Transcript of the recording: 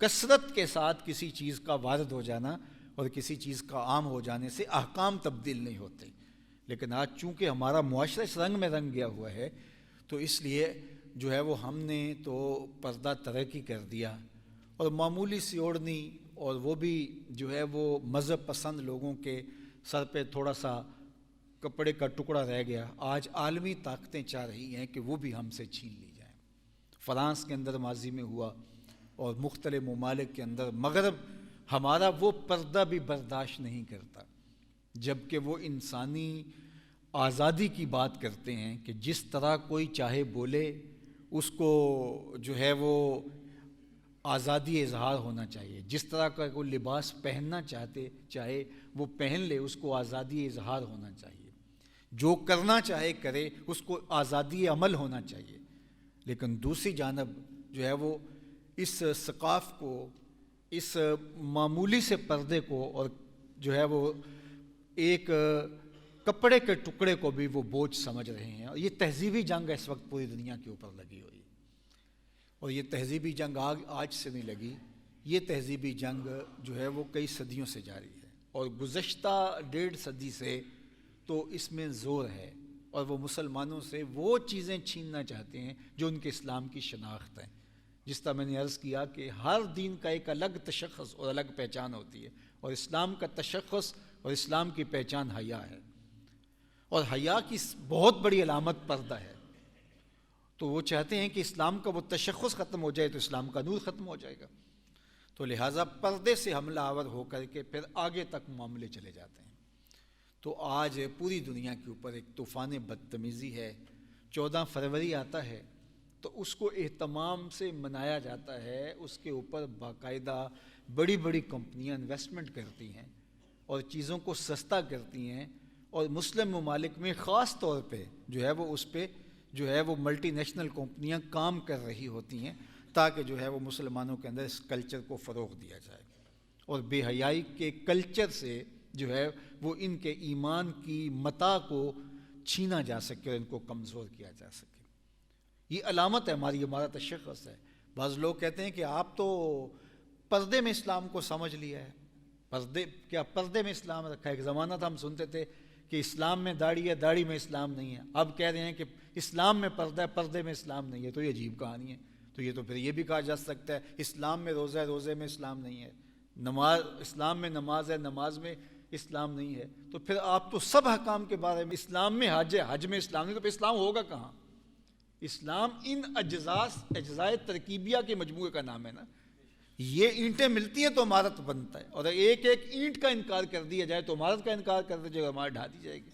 کثرت کے ساتھ کسی چیز کا وارد ہو جانا اور کسی چیز کا عام ہو جانے سے احکام تبدیل نہیں ہوتے. لیکن آج چونکہ ہمارا معاشرہ اس رنگ میں رنگ گیا ہوا ہے تو اس لیے جو ہے وہ ہم نے تو پردہ ترقی کر دیا، اور معمولی سی اوڑھنی، اور وہ بھی جو ہے وہ مذہب پسند لوگوں کے سر پہ تھوڑا سا کپڑے کا ٹکڑا رہ گیا. آج عالمی طاقتیں چاہ رہی ہیں کہ وہ بھی ہم سے چھین لی جائیں. فرانس کے اندر ماضی میں ہوا اور مختلف ممالک کے اندر. مغرب ہمارا وہ پردہ بھی برداشت نہیں کرتا، جبکہ وہ انسانی آزادی کی بات کرتے ہیں کہ جس طرح کوئی چاہے بولے، اس کو جو ہے وہ آزادی اظہار ہونا چاہیے. جس طرح کا کوئی لباس پہننا چاہے وہ پہن لے، اس کو آزادی اظہار ہونا چاہیے. جو کرنا چاہے کرے، اس کو آزادی عمل ہونا چاہیے. لیکن دوسری جانب جو ہے وہ اس ثقافت کو، اس معمولی سے پردے کو، اور جو ہے وہ ایک کپڑے کے ٹکڑے کو بھی وہ بوجھ سمجھ رہے ہیں. اور یہ تہذیبی جنگ اس وقت پوری دنیا کے اوپر لگی ہوئی ہے. اور یہ تہذیبی جنگ آج سے نہیں لگی، یہ تہذیبی جنگ جو ہے وہ کئی صدیوں سے جاری ہے. اور گزشتہ 1.5 صدی سے تو اس میں زور ہے، اور وہ مسلمانوں سے وہ چیزیں چھیننا چاہتے ہیں جو ان کے اسلام کی شناخت ہیں. جس طرح میں نے عرض کیا کہ ہر دین کا ایک الگ تشخص اور الگ پہچان ہوتی ہے، اور اسلام کا تشخص اور اسلام کی پہچان حیا ہے. اور حیا کی بہت بڑی علامت پردہ ہے. تو وہ چاہتے ہیں کہ اسلام کا وہ تشخص ختم ہو جائے تو اسلام کا نور ختم ہو جائے گا. تو لہٰذا پردے سے حملہ آور ہو کر کے پھر آگے تک معاملے چلے جاتے ہیں. تو آج پوری دنیا کے اوپر ایک طوفان بدتمیزی ہے. 14 فروری آتا ہے تو اس کو اہتمام سے منایا جاتا ہے. اس کے اوپر باقاعدہ بڑی بڑی کمپنیاں انویسٹمنٹ کرتی ہیں اور چیزوں کو سستا کرتی ہیں. اور مسلم ممالک میں خاص طور پہ جو ہے وہ اس پہ جو ہے وہ ملٹی نیشنل کمپنیاں کام کر رہی ہوتی ہیں تاکہ جو ہے وہ مسلمانوں کے اندر اس کلچر کو فروغ دیا جائے، اور بے حیائی کے کلچر سے جو ہے وہ ان کے ایمان کی متاع کو چھینا جا سکے اور ان کو کمزور کیا جا سکے. یہ علامت ہے ہمارا تشخص ہے. بعض لوگ کہتے ہیں کہ آپ تو پردے میں اسلام کو سمجھ لیا ہے. پردے میں اسلام رکھا ہے. ایک زمانہ تھا ہم سنتے تھے کہ اسلام میں داڑھی ہے، داڑھی میں اسلام نہیں ہے. اب کہہ رہے ہیں کہ اسلام میں پردہ ہے، پردے میں اسلام نہیں ہے. تو یہ عجیب کہانی ہے. تو یہ تو پھر یہ بھی کہا جا سکتا ہے اسلام میں روزہ ہے، روزے میں اسلام نہیں ہے. اسلام میں نماز ہے، نماز میں اسلام نہیں ہے. تو پھر آپ تو سب احکام کے بارے میں، اسلام میں حج ہے، حج میں اسلام نہیں، تو پھر اسلام ہوگا کہاں؟ اسلام ان اجزائے ترکیبیہ کے مجموعے کا نام ہے نا. یہ اینٹیں ملتی ہیں تو عمارت بنتا ہے، اور ایک ایک اینٹ کا انکار کر دیا جائے تو عمارت کا انکار کر دیا جائے، عمارت ڈھا دی جائے گی.